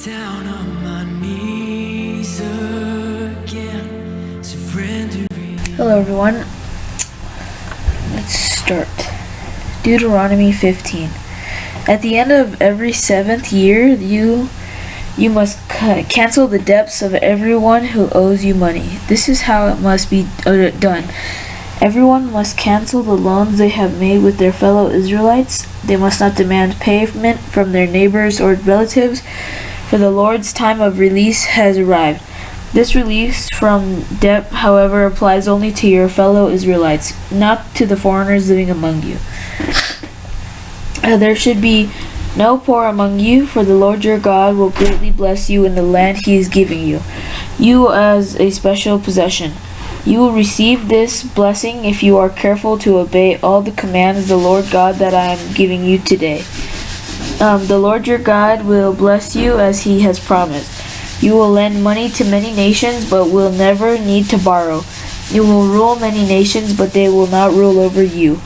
down on my knees again, surrendering. Hello everyone, let's start. Deuteronomy 15. At the end of every 7th year, you must cancel the debts of everyone who owes you money. This is how it must be done. Everyone must cancel the loans they have made with their fellow Israelites. They must not demand payment from their neighbors or relatives, for the Lord's time of release has arrived. This release from debt, however, applies only to your fellow Israelites, not to the foreigners living among you. There should be no poor among you, for the Lord your God will greatly bless you in the land he is giving you as a special possession. You will receive this blessing if you are careful to obey all the commands the Lord God that I am giving you today. The Lord your God will bless you as he has promised. You will lend money to many nations, but will never need to borrow. You will rule many nations, but they will not rule over you.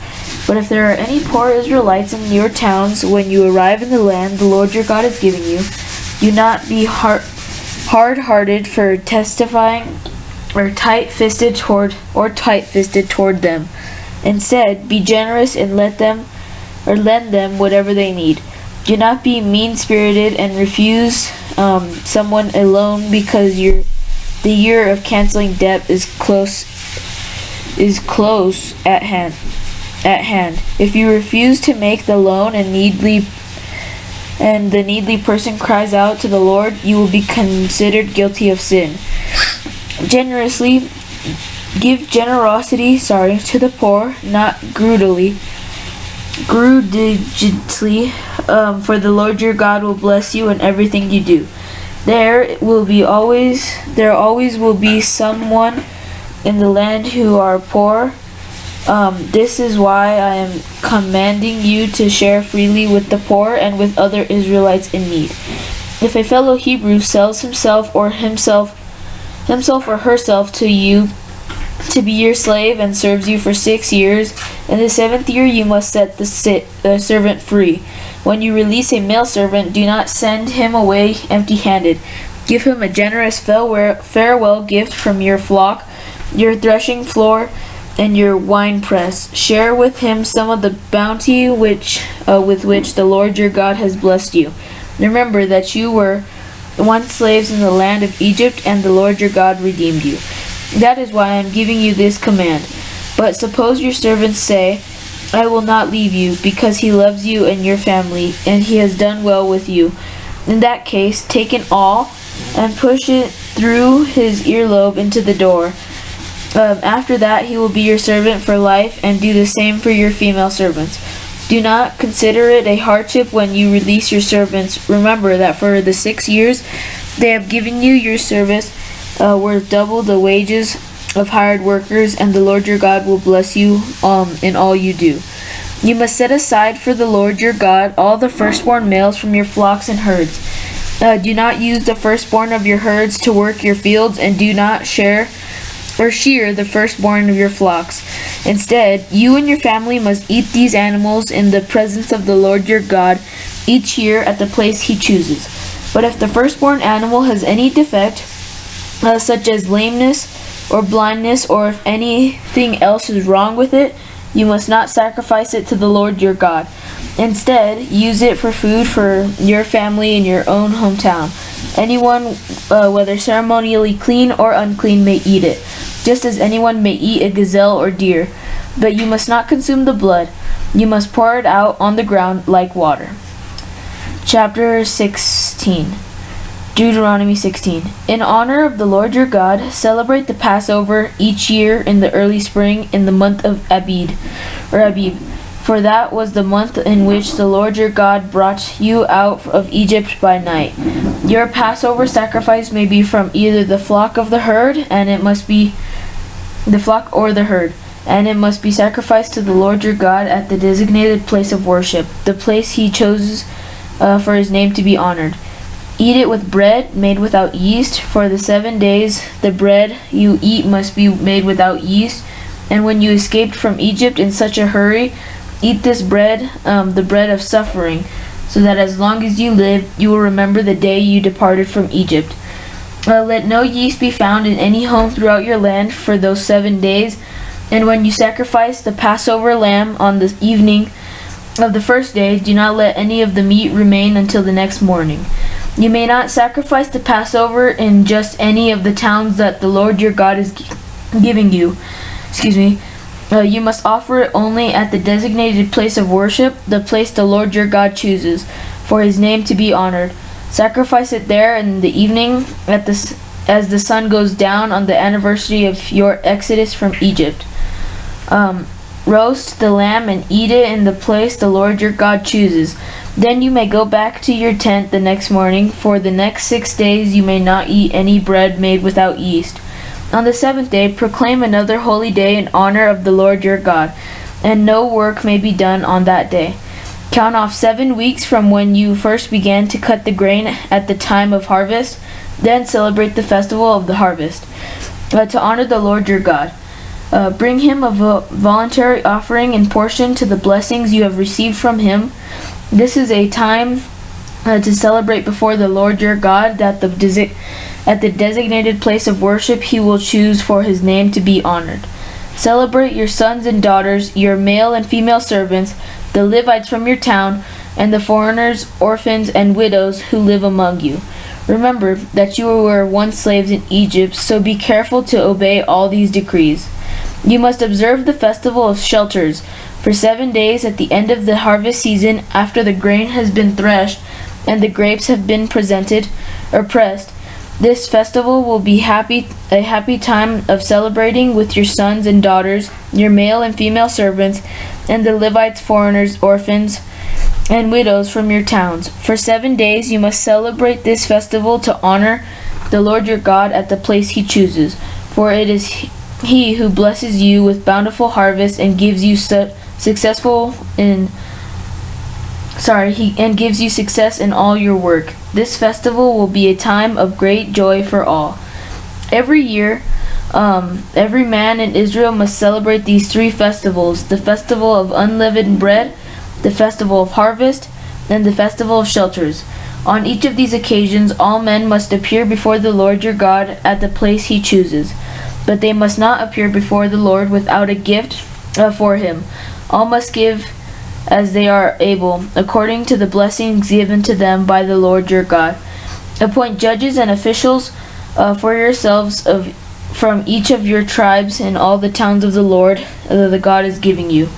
But if there are any poor Israelites in your towns when you arrive in the land the Lord your God is giving you, do not be hard-hearted for testifying or tight-fisted toward them. Instead, be generous and lend them whatever they need. Do not be mean-spirited and refuse someone a loan because the year of canceling debt is close at hand. If you refuse to make the loan and the needy person cries out to the Lord, you will be considered guilty of sin. Give generosity to the poor, not grudgingly, for the Lord your God will bless you in everything you do. There always will be someone in the land who are poor. This is why I am commanding you to share freely with the poor and with other Israelites in need. If a fellow Hebrew sells himself or herself to you to be your slave and serves you for 6 years, in the 7th year you must set the servant free. When you release a male servant, do not send him away empty-handed. Give him a generous farewell gift from your flock, your threshing floor, and your winepress. Share with him some of the bounty with which the Lord your God has blessed you. Remember that you were once slaves in the land of Egypt, and the Lord your God redeemed you. That is why I am giving you this command. But suppose your servants say, I will not leave you, because he loves you and your family, and he has done well with you. In that case, take an awl and push it through his earlobe into the door. After that, he will be your servant for life, and do the same for your female servants. Do not consider it a hardship when you release your servants. Remember that for the 6 years they have given you your service worth double the wages of hired workers, and the Lord your God will bless you in all you do. You must set aside for the Lord your God all the firstborn males from your flocks and herds. Do not use the firstborn of your herds to work your fields, and do not shear the firstborn of your flocks. Instead, you and your family must eat these animals in the presence of the Lord your God each year at the place he chooses. But if the firstborn animal has any defect, such as lameness or blindness, or if anything else is wrong with it, you must not sacrifice it to the Lord your God. Instead, use it for food for your family in your own hometown. Anyone, whether ceremonially clean or unclean, may eat it, just as anyone may eat a gazelle or deer. But you must not consume the blood. You must pour it out on the ground like water. Chapter 16. Deuteronomy 16. In honor of the Lord your God, celebrate the Passover each year in the early spring in the month of Abib, for that was the month in which the Lord your God brought you out of Egypt by night. Your Passover sacrifice may be from either the flock or the herd, and it must be sacrificed to the Lord your God at the designated place of worship, the place he chooses for his name to be honored. Eat it with bread made without yeast. For the 7 days the bread you eat must be made without yeast. And when you escaped from Egypt in such a hurry, eat this bread, the bread of suffering. so that as long as you live, you will remember the day you departed from Egypt. Let no yeast be found in any home throughout your land for those 7 days. And when you sacrifice the Passover lamb on the evening of the first day, do not let any of the meat remain until the next morning. You may not sacrifice the Passover in just any of the towns that the Lord your God is giving you. You must offer it only at the designated place of worship, the place the Lord your God chooses, for his name to be honored. Sacrifice it there in the evening as the sun goes down on the anniversary of your exodus from Egypt. Roast the lamb and eat it in the place the Lord your God chooses. Then you may go back to your tent the next morning. For the next 6 days you may not eat any bread made without yeast. On the 7th day proclaim another holy day in honor of the Lord your God, and no work may be done on that day. Count off 7 weeks from when you first began to cut the grain at the time of harvest. Then celebrate the festival of the harvest, to honor the Lord your God. Bring him a voluntary offering in portion to the blessings you have received from him. This is a time to celebrate before the Lord your God at the designated place of worship he will choose for his name to be honored. Celebrate your sons and daughters, your male and female servants, the Levites from your town, and the foreigners, orphans, and widows who live among you. Remember that you were once slaves in Egypt, so be careful to obey all these decrees. You must observe the festival of shelters for 7 days at the end of the harvest season, after the grain has been threshed and the grapes have been pressed. This festival will be a happy time of celebrating with your sons and daughters, your male and female servants, and the Levites, foreigners, orphans, and widows from your towns. For 7 days you must celebrate this festival to honor the Lord your God at the place he chooses, for it is he who blesses you with bountiful harvest and gives you success in all your work. This festival will be a time of great joy for all. Every year, every man in Israel must celebrate these 3 festivals: the festival of unleavened bread, the festival of harvest, and the festival of shelters. On each of these occasions, all men must appear before the Lord your God at the place he chooses. But they must not appear before the Lord without a gift for him. All must give as they are able, according to the blessings given to them by the Lord your God. Appoint judges and officials for yourselves from each of your tribes in all the towns of the Lord the God is giving you.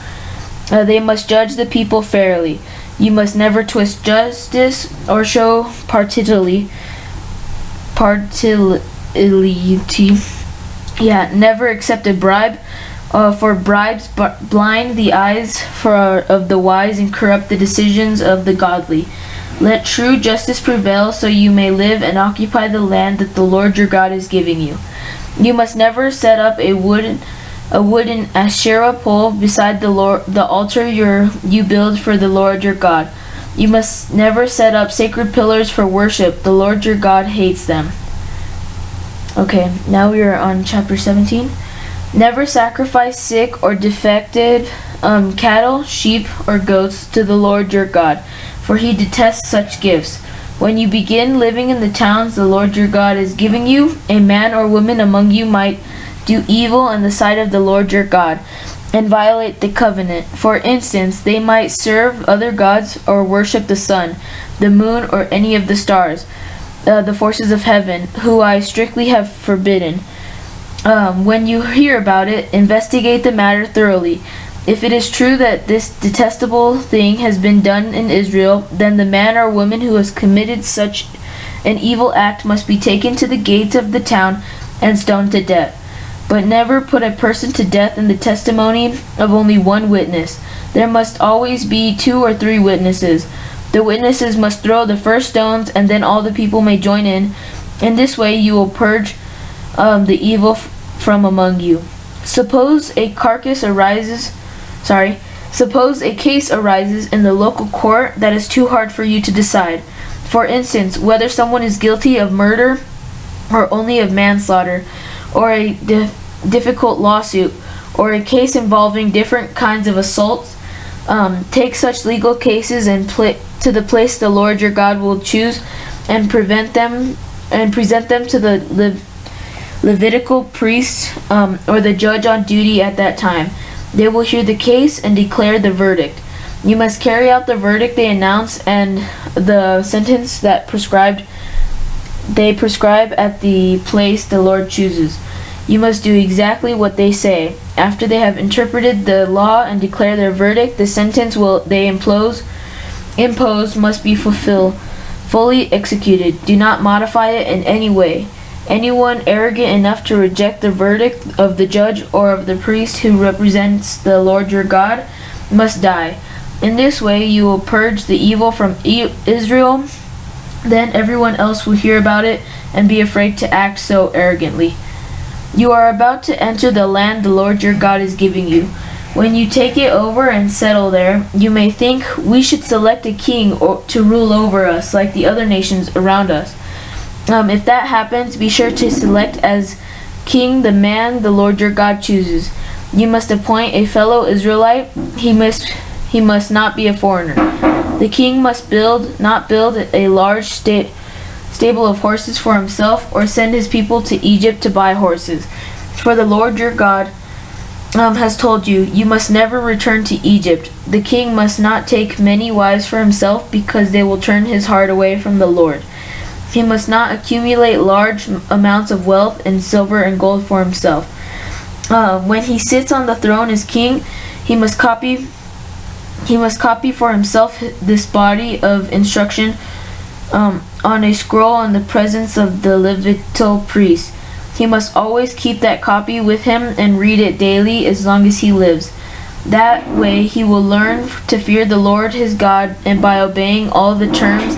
They must judge the people fairly. You must never twist justice or show partiality. Never accept a bribe, for bribes blind the eyes of the wise and corrupt the decisions of the godly. Let true justice prevail, so you may live and occupy the land that the Lord your God is giving you. You must never set up a wooden Asherah pole beside the altar you build for the Lord your God. You must never set up sacred pillars for worship. The Lord your God hates them. Okay, now we are on chapter 17. Never sacrifice sick or defective cattle, sheep, or goats to the Lord your God, for he detests such gifts. When you begin living in the towns the Lord your God is giving you, a man or woman among you might do evil in the sight of the Lord your God, and violate the covenant. For instance, they might serve other gods or worship the sun, the moon, or any of the stars, the forces of heaven, who I strictly have forbidden. When you hear about it, investigate the matter thoroughly. If it is true that this detestable thing has been done in Israel, then the man or woman who has committed such an evil act must be taken to the gates of the town and stoned to death. But never put a person to death in the testimony of only one witness. There must always be 2 or 3 witnesses. The witnesses must throw the first stones, and then all the people may join in. In this way you will purge the evil from among you. Suppose a case arises in the local court that is too hard for you to decide. For instance, whether someone is guilty of murder or only of manslaughter, or a difficult lawsuit, or a case involving different kinds of assaults. Take such legal cases and to the place the Lord your God will choose, and present them to the Levitical priest or the judge on duty at that time. They will hear the case and declare the verdict. You must carry out the verdict they announce and the sentence that they prescribe at the place the Lord chooses. You must do exactly what they say. After they have interpreted the law and declare their verdict, the sentence they impose must be fully executed. Do not modify it in any way. Anyone arrogant enough to reject the verdict of the judge or of the priest who represents the Lord your God must die. In this way you will purge the evil from Israel. Then everyone else will hear about it and be afraid to act so arrogantly. You are about to enter the land the Lord your God is giving you. When you take it over and settle there, you may think, we should select a king to rule over us like the other nations around us. If that happens, be sure to select as king the man the Lord your God chooses. You must appoint a fellow Israelite. He must not be a foreigner. The king must not build a large stable of horses for himself, or send his people to Egypt to buy horses. For the Lord your God has told you, you must never return to Egypt. The king must not take many wives for himself, because they will turn his heart away from the Lord. He must not accumulate large amounts of wealth in silver and gold for himself. When he sits on the throne as king, he must copy for himself this body of instruction on a scroll in the presence of the Levitical priest. He must always keep that copy with him and read it daily as long as he lives. That way he will learn to fear the Lord his God, and by obeying all the terms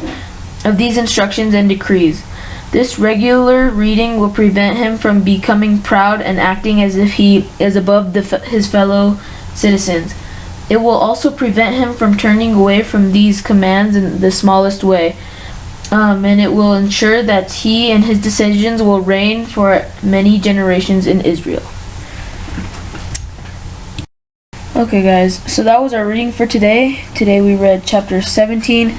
of these instructions and decrees. This regular reading will prevent him from becoming proud and acting as if he is above his fellow citizens. It will also prevent him from turning away from these commands in the smallest way. And it will ensure that he and his decisions will reign for many generations in Israel. Okay guys, so that was our reading for today. Today we read chapters 17,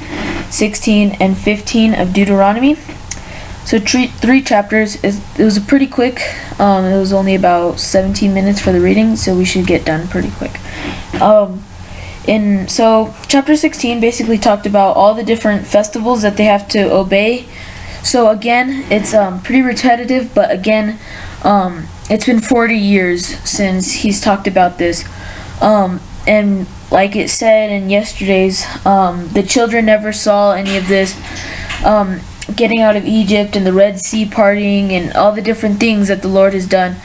16, and 15 of Deuteronomy. So three chapters. It was a pretty quick. It was only about 17 minutes for the reading, so we should get done pretty quick. So chapter 16 basically talked about all the different festivals that they have to obey. So again, it's pretty repetitive, but again, it's been 40 years since he's talked about this. And like it said in yesterday's, the children never saw any of this getting out of Egypt and the Red Sea parting and all the different things that the Lord has done.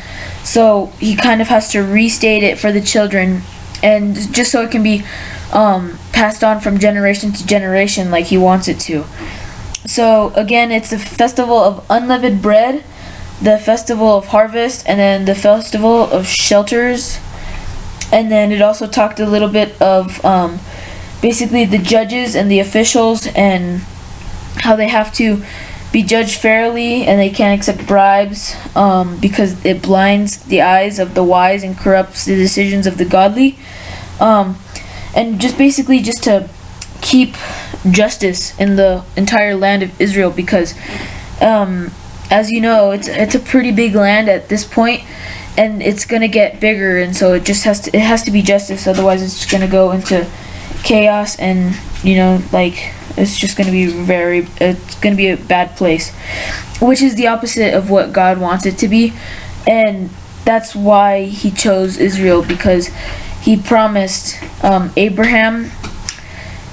So he kind of has to restate it for the children, and just so it can be passed on from generation to generation like he wants it to. So again, it's the festival of unleavened bread, the festival of harvest, and then the festival of shelters. And then it also talked a little bit of basically the judges and the officials, and how they have to be judged fairly and they can't accept bribes because it blinds the eyes of the wise and corrupts the decisions of the godly. And just basically just to keep justice in the entire land of Israel, because as you know, it's a pretty big land at this point, and it's gonna get bigger, and so it has to be justice, otherwise it's just gonna go into chaos, and it's just gonna be a bad place, which is the opposite of what God wants it to be. And that's why he chose Israel, because he promised Abraham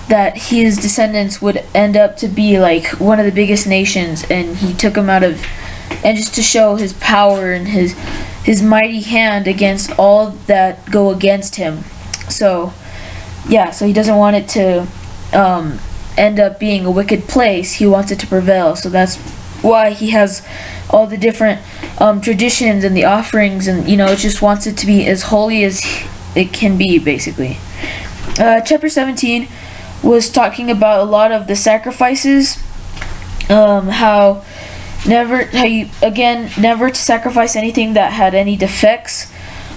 that his descendants would end up to be like one of the biggest nations, and he took them out of, and just to show his power and his mighty hand against all that go against him. So he doesn't want it to end up being a wicked place. He wants it to prevail. So that's why he has all the different traditions and the offerings, and it just wants it to be as holy as it can be, basically. Chapter 17 was talking about a lot of the sacrifices, how never to sacrifice anything that had any defects.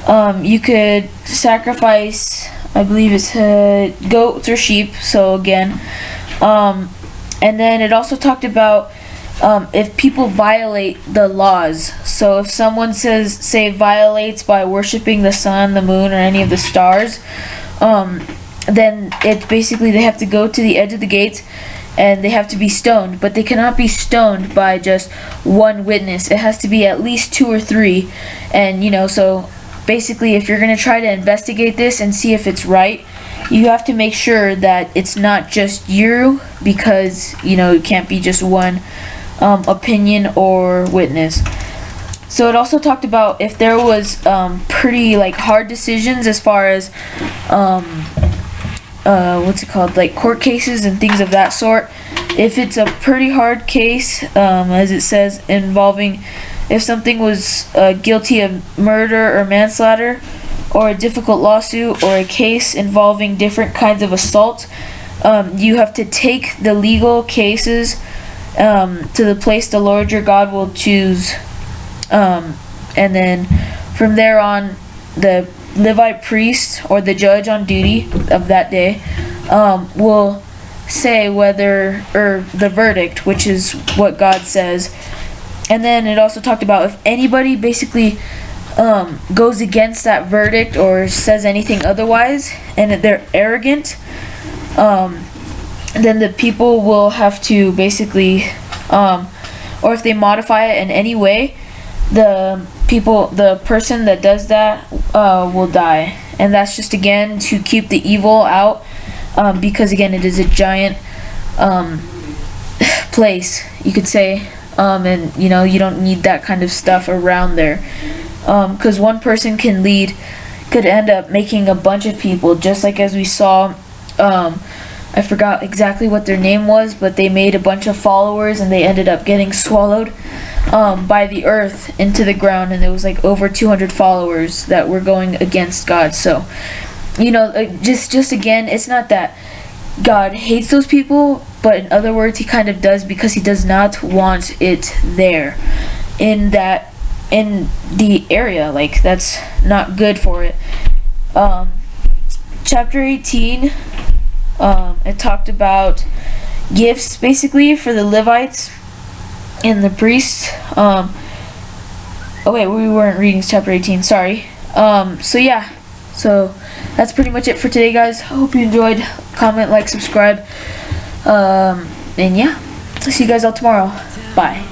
You could sacrifice I believe it's goats or sheep. So again, and then it also talked about if people violate the laws. So if someone say violates by worshiping the sun, the moon, or any of the stars, then it's basically they have to go to the edge of the gates and they have to be stoned. But they cannot be stoned by just one witness. It has to be at least 2 or 3. And so basically, if you're going to try to investigate this and see if it's right, you have to make sure that it's not just you, because it can't be just one opinion or witness. So it also talked about if there was pretty hard decisions as far as court cases and things of that sort. If it's a pretty hard case, as it says, involving if something was guilty of murder or manslaughter, or a difficult lawsuit, or a case involving different kinds of assault, you have to take the legal cases to the place the Lord your God will choose, and then from there on, the Levite priest or the judge on duty of that day will say whether, or the verdict, which is what God says. And then it also talked about if anybody basically goes against that verdict or says anything otherwise, and they're arrogant, then the people will have to basically, or if they modify it in any way, the person that does that will die. And that's just again to keep the evil out, because again it is a giant place, you could say, and you don't need that kind of stuff around there, because one person could end up making a bunch of people, just like as we saw. I forgot exactly what their name was, but they made a bunch of followers and they ended up getting swallowed by the earth into the ground, and there was over 200 followers that were going against God. So just again, it's not that God hates those people, but in other words, he kind of does, because he does not want it there in the area. That's not good for it. Chapter 18, it talked about gifts basically for the Levites and the priests. Oh wait, we weren't reading chapter 18, sorry. So that's pretty much it for today, guys. Hope you enjoyed. Comment, like, subscribe, and yeah, see you guys all tomorrow. Bye.